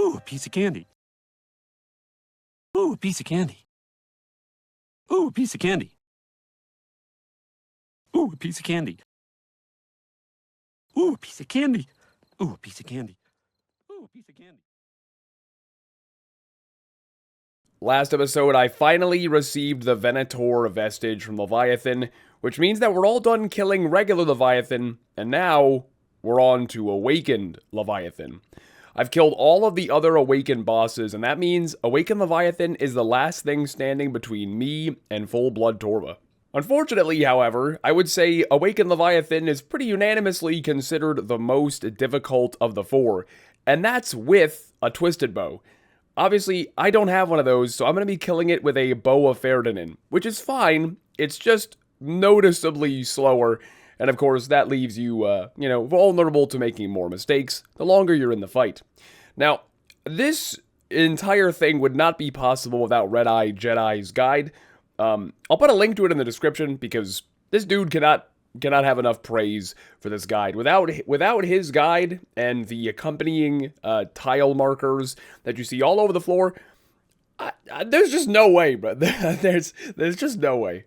Ooh, a piece of candy. Ooh, a piece of candy. Ooh, a piece of candy. Ooh, a piece of candy. Ooh, a piece of candy. Ooh, a piece of candy. Ooh, a piece of candy. Last episode, I finally received the Venator vestige from Leviathan, which means that we're all done killing regular Leviathan, and now we're on to Awakened Leviathan. I've killed all of the other Awakened bosses, and that means Awakened Leviathan is the last thing standing between me and Full Blood Torva. Unfortunately, however, I would say Awakened Leviathan is pretty unanimously considered the most difficult of the four, and that's with a Twisted Bow. Obviously, I don't have one of those, so I'm going to be killing it with a Bow of Ferdinand, which is fine, it's just noticeably slower, and of course that leaves you, vulnerable to making more mistakes the longer you're in the fight. Now, this entire thing would not be possible without Red Eye Jedi's guide. I'll put a link to it in the description because this dude cannot have enough praise for this guide. Without his guide and the accompanying tile markers that you see all over the floor, there's just no way, bro. There's just no way.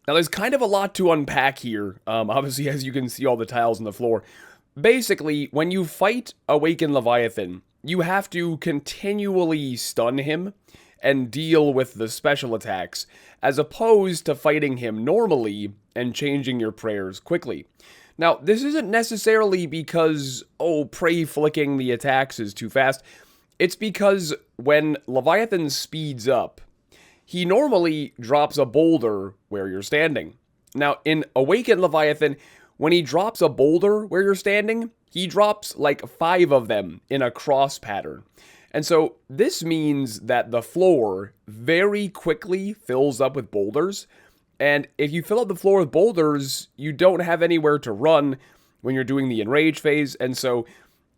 Now, there's kind of a lot to unpack here, obviously, as you can see all the tiles on the floor. Basically, when you fight Awakened Leviathan, you have to continually stun him and deal with the special attacks, as opposed to fighting him normally and changing your prayers quickly. Now, this isn't necessarily because, pray flicking the attacks is too fast. It's because when Leviathan speeds up, he normally drops a boulder where you're standing. Now, in Awakened Leviathan, when he drops a boulder where you're standing, he drops like 5 of them in a cross pattern. And so this means that the floor very quickly fills up with boulders. And if you fill up the floor with boulders, you don't have anywhere to run when you're doing the enrage phase. And so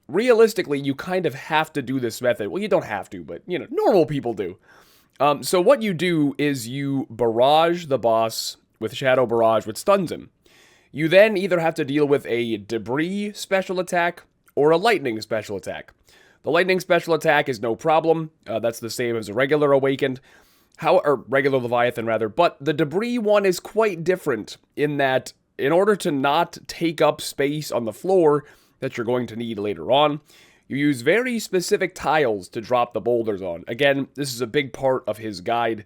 realistically, you kind of have to do this method. Well, you don't have to, but normal people do. So what you do is you barrage the boss with Shadow Barrage, which stuns him. You then either have to deal with a Debris special attack or a Lightning special attack. The Lightning special attack is no problem. That's the same as a regular Awakened. Or regular Leviathan, rather. But the Debris one is quite different in that in order to not take up space on the floor that you're going to need later on, you use very specific tiles to drop the boulders on. Again, this is a big part of his guide.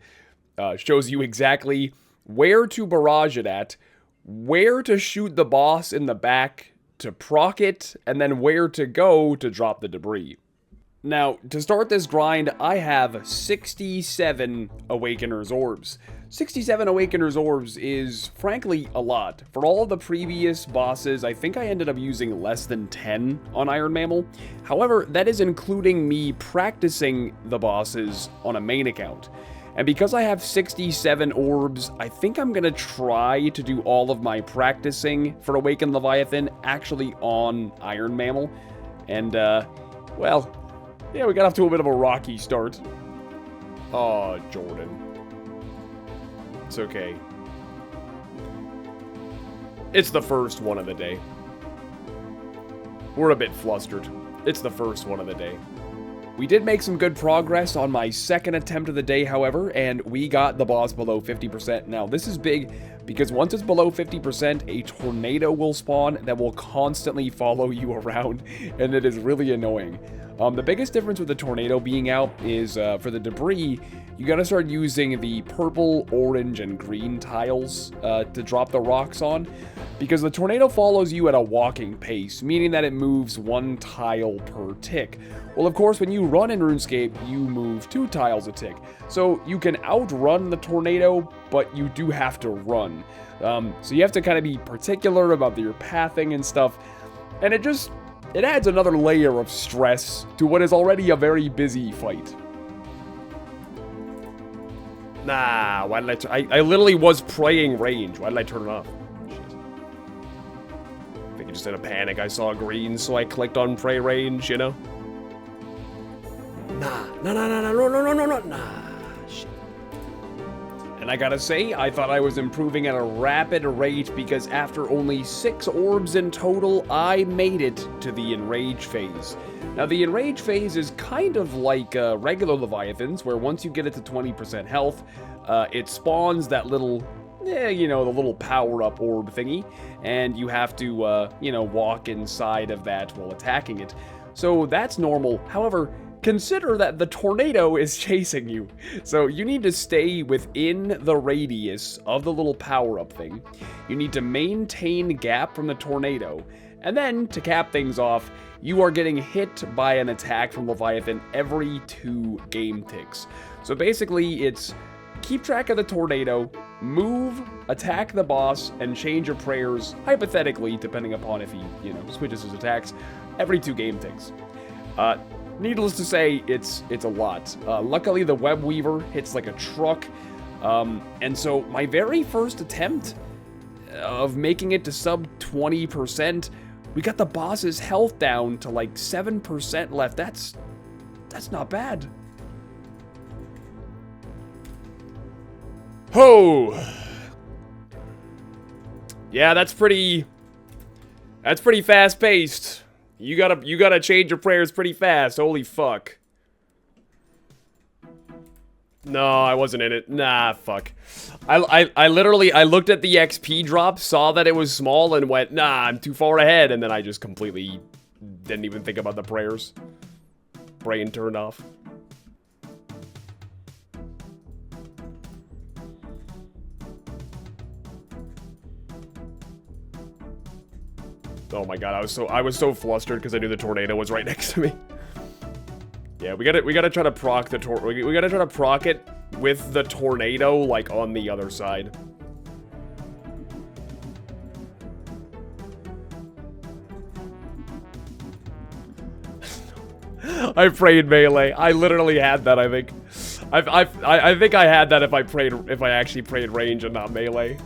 Shows you exactly where to barrage it at, where to shoot the boss in the back to proc it, and then where to go to drop the debris. Now, to start this grind, I have 67 Awakener's Orbs. 67 Awakener's Orbs is, frankly, a lot. For all of the previous bosses, I think I ended up using less than 10 on Iron Mammal. However, that is including me practicing the bosses on a main account. And because I have 67 orbs, I think I'm going to try to do all of my practicing for Awakened Leviathan actually on Iron Mammal. And, yeah, we got off to a bit of a rocky start. Oh, Jordan. It's okay. It's the first one of the day. We're a bit flustered. It's the first one of the day. We did make some good progress on my second attempt of the day, however, and we got the boss below 50%. Now, this is big because once it's below 50%, a tornado will spawn that will constantly follow you around, and it is really annoying. The biggest difference with the tornado being out is for the debris, you gotta start using the purple, orange, and green tiles to drop the rocks on, because the tornado follows you at a walking pace, meaning that it moves 1 tile per tick. Well, of course, when you run in RuneScape, you move 2 tiles a tick. So you can outrun the tornado, but you do have to run. So you have to kind of be particular about your pathing and stuff, and it adds another layer of stress to what is already a very busy fight. Nah, why did I literally was praying range. Why did I turn it off? Shit. I think just in a panic, I saw green, so I clicked on pray range, you know? Nah, shit. And I gotta say, I thought I was improving at a rapid rate because after only 6 orbs in total, I made it to the Enrage phase. Now, the Enrage phase is kind of like regular Leviathans, where once you get it to 20% health, it spawns that little, you know, the little power-up orb thingy, and you have to, you know, walk inside of that while attacking it. So that's normal. However, consider that the tornado is chasing you. So you need to stay within the radius of the little power-up thing. You need to maintain gap from the tornado. And then, to cap things off, you are getting hit by an attack from Leviathan every 2 game ticks. So basically, it's keep track of the tornado, move, attack the boss, and change your prayers, hypothetically, depending upon if he, you know, switches his attacks, every 2 game ticks. Needless to say, it's a lot. Luckily, the Web Weaver hits like a truck. And so my very first attempt of making it to sub 20%, we got the boss's health down to like 7% left. That's not bad. Ho! Yeah, that's pretty fast-paced. You gotta change your prayers pretty fast. Holy fuck. No, I wasn't in it. Nah, fuck. I literally, I looked at the XP drop, saw that it was small, and went, nah, I'm too far ahead, and then I just completely didn't even think about the prayers. Brain turned off. Oh my god, I was so flustered because I knew the tornado was right next to me. Yeah, we gotta try to proc the we gotta try to proc it with the tornado like on the other side. I prayed melee. I literally had that, I think. I think I had that if I actually prayed range and not melee.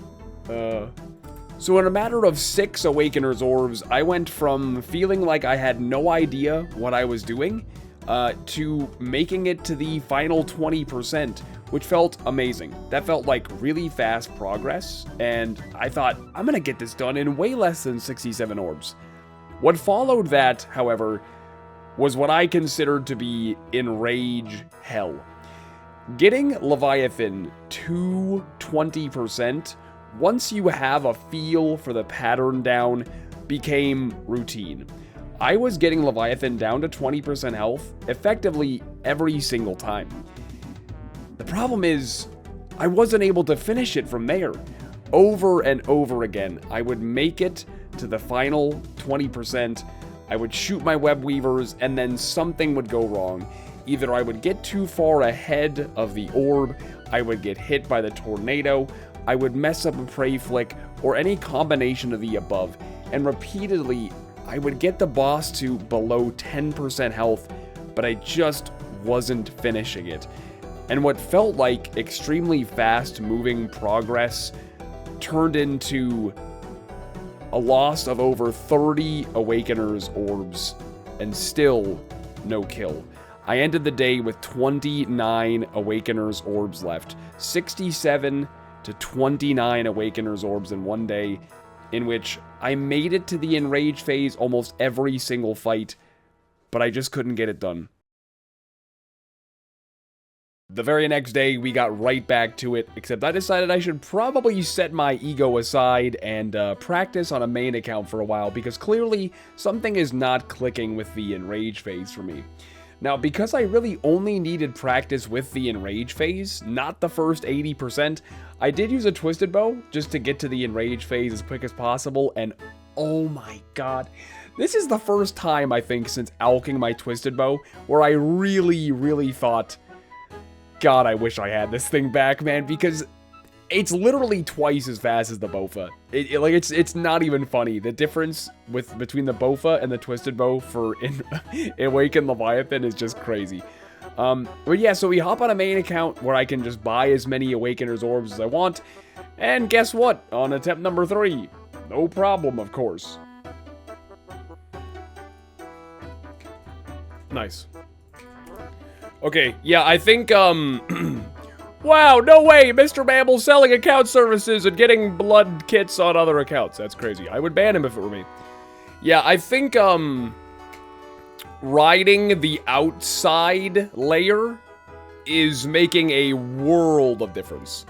So in a matter of 6 Awakener's Orbs, I went from feeling like I had no idea what I was doing, to making it to the final 20%, which felt amazing. That felt like really fast progress, and I thought, I'm gonna get this done in way less than 67 orbs. What followed that, however, was what I considered to be Enrage hell. Getting Leviathan to 20%, once you have a feel for the pattern down, became routine. I was getting Leviathan down to 20% health effectively every single time. The problem is, I wasn't able to finish it from there. Over and over again, I would make it to the final 20%, I would shoot my Web Weavers, and then something would go wrong. Either I would get too far ahead of the orb, I would get hit by the tornado, I would mess up a prey flick, or any combination of the above, and repeatedly, I would get the boss to below 10% health, but I just wasn't finishing it. And what felt like extremely fast-moving progress turned into a loss of over 30 Awakener's Orbs, and still no kill. I ended the day with 29 Awakener's Orbs left, 67 to 29 Awakener's Orbs in one day, in which I made it to the Enrage phase almost every single fight, but I just couldn't get it done. The very next day, we got right back to it, except I decided I should probably set my ego aside and practice on a main account for a while, because clearly something is not clicking with the Enrage phase for me. Now, because I really only needed practice with the Enrage phase, not the first 80%, I did use a Twisted Bow just to get to the Enrage phase as quick as possible, and oh my god. This is the first time, I think, since alching my Twisted Bow, where I really thought, God, I wish I had this thing back, man, because it's literally twice as fast as the Bofa. It's not even funny. The difference between the Bofa and the Twisted Bow for Awaken Leviathan is just crazy. But yeah, so we hop on a main account where I can just buy as many Awakener's Orbs as I want. And guess what? On attempt number 3, no problem, of course. Nice. Okay, yeah, I think, Wow, no way! Mr. Mammal selling account services and getting blood kits on other accounts. That's crazy. I would ban him if it were me. Yeah, I think, riding the outside layer is making a world of difference.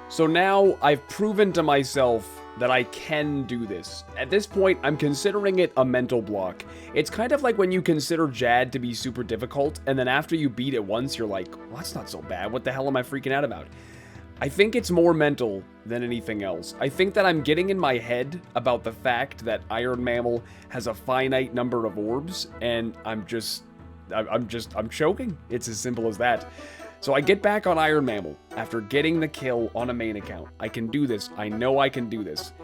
So now I've proven to myself that I can do this. At this point, I'm considering it a mental block. It's kind of like when you consider Jad to be super difficult, and then after you beat it once, you're like, well, that's not so bad. What the hell am I freaking out about? I think it's more mental than anything else. I think that I'm getting in my head about the fact that Iron Mammal has a finite number of orbs, and I'm choking. It's as simple as that. So I get back on Iron Mammal after getting the kill on a main account. I can do this. I know I can do this.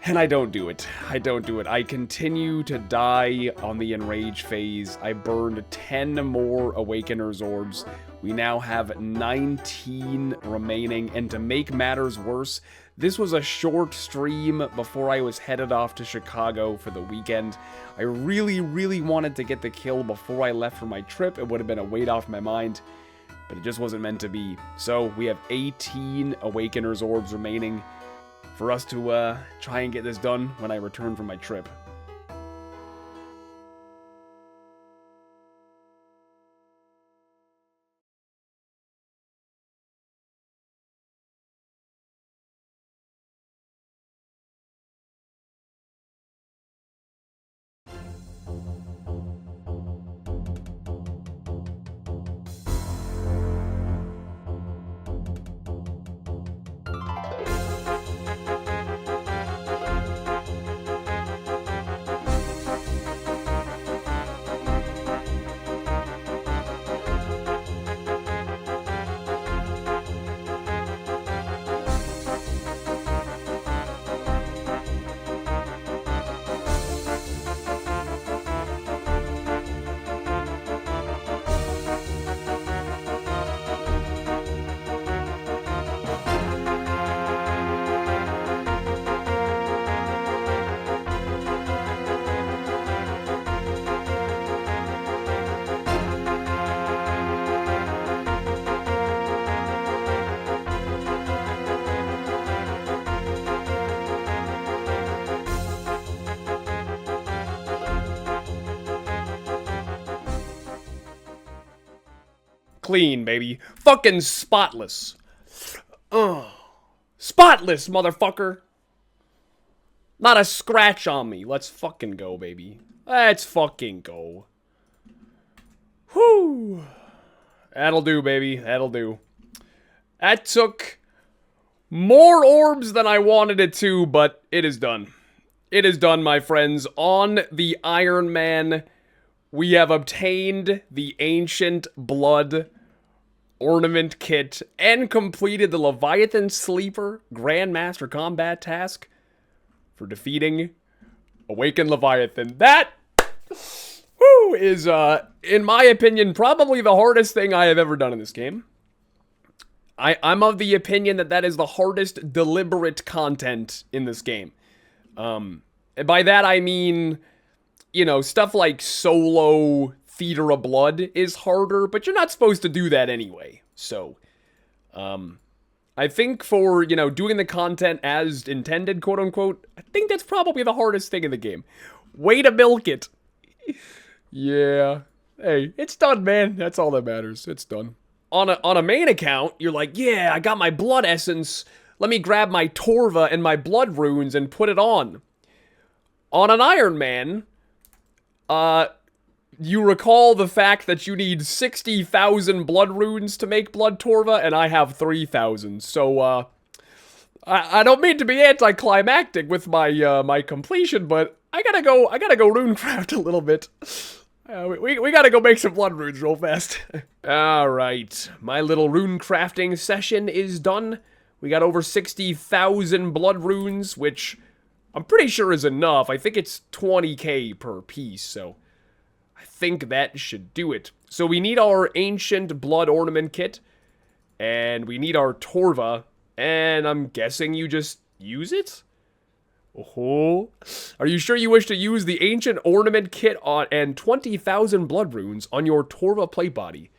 And I don't do it. I don't do it. I continue to die on the Enrage phase. I burned 10 more Awakener's orbs. We now have 19 remaining. And to make matters worse, this was a short stream before I was headed off to Chicago for the weekend. I really, really wanted to get the kill before I left for my trip. It would have been a weight off my mind, but it just wasn't meant to be. So we have 18 Awakener's orbs remaining for us to try and get this done when I return from my trip. Clean, baby. Fucking spotless. Ugh. Spotless, motherfucker. Not a scratch on me. Let's fucking go, baby. Let's fucking go. Whew. That'll do, baby. That'll do. That took more orbs than I wanted it to, but it is done. It is done, my friends. On the Iron Man, we have obtained the Ancient Blood Ornament Kit and completed the Leviathan Sleeper Grandmaster Combat task for defeating Awakened Leviathan. That is, in my opinion, probably the hardest thing I have ever done in this game. I'm of the opinion that that is the hardest deliberate content in this game. By that I mean, you know, stuff like solo Theater of Blood is harder, but you're not supposed to do that anyway. So, I think for, you know, doing the content as intended, quote unquote, I think that's probably the hardest thing in the game. Way to milk it. Yeah. Hey, it's done, man. That's all that matters. It's done. On a main account, you're like, yeah, I got my blood essence. Let me grab my Torva and my blood runes and put it on. On an Iron Man, you recall the fact that you need 60,000 blood runes to make Blood Torva, and I have 3,000. So, I don't mean to be anticlimactic with my my completion, but I gotta go runecraft a little bit. We gotta go make some blood runes real fast. Alright, my little rune crafting session is done. We got over 60,000 blood runes, which I'm pretty sure is enough. I think it's 20k per piece, so I think that should do it. So we need our Ancient Blood Ornament Kit, and we need our Torva, and I'm guessing you just use it? Oh, are you sure you wish to use the Ancient Ornament Kit on and 20,000 blood runes on your Torva plate body?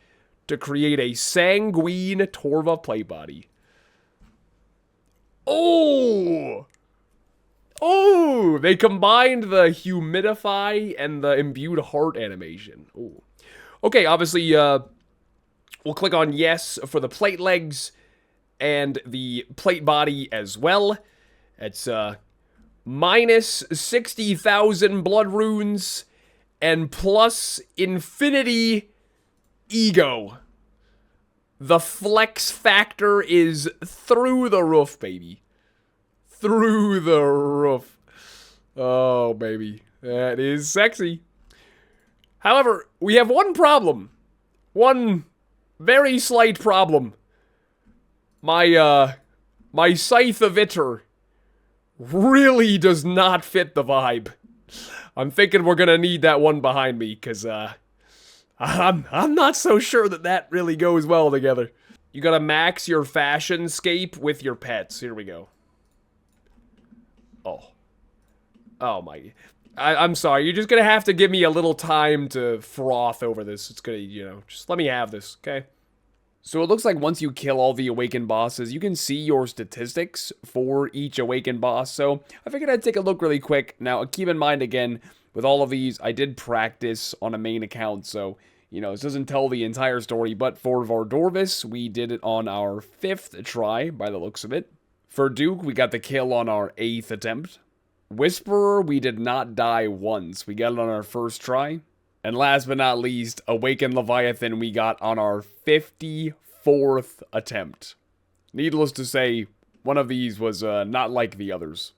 to create a Sanguine Torva plate body. Oh! Oh! They combined the Humidify and the Imbued Heart animation. Oh. Okay, obviously, we'll click on yes for the plate legs and the plate body as well. It's, minus 60,000 blood runes and plus infinity ego. The flex factor is through the roof, baby. Through the roof. Oh, baby. That is sexy. However, we have one problem. One very slight problem. My Scythe of Iter really does not fit the vibe. I'm thinking we're gonna need that one behind me, because, I'm not so sure that really goes well together. You gotta max your fashion scape with your pets. Here we go. Oh. Oh my. I'm sorry, you're just gonna have to give me a little time to froth over this. It's gonna, just let me have this, okay? So it looks like once you kill all the awakened bosses, you can see your statistics for each awakened boss. So I figured I'd take a look really quick. Now, keep in mind again, with all of these, I did practice on a main account. So, this doesn't tell the entire story. But for Vardorvis, we did it on our 5th try, by the looks of it. For Duke, we got the kill on our 8th attempt. Whisperer, we did not die once. We got it on our 1st try. And last but not least, Awakened Leviathan we got on our 54th attempt. Needless to say, one of these was not like the others.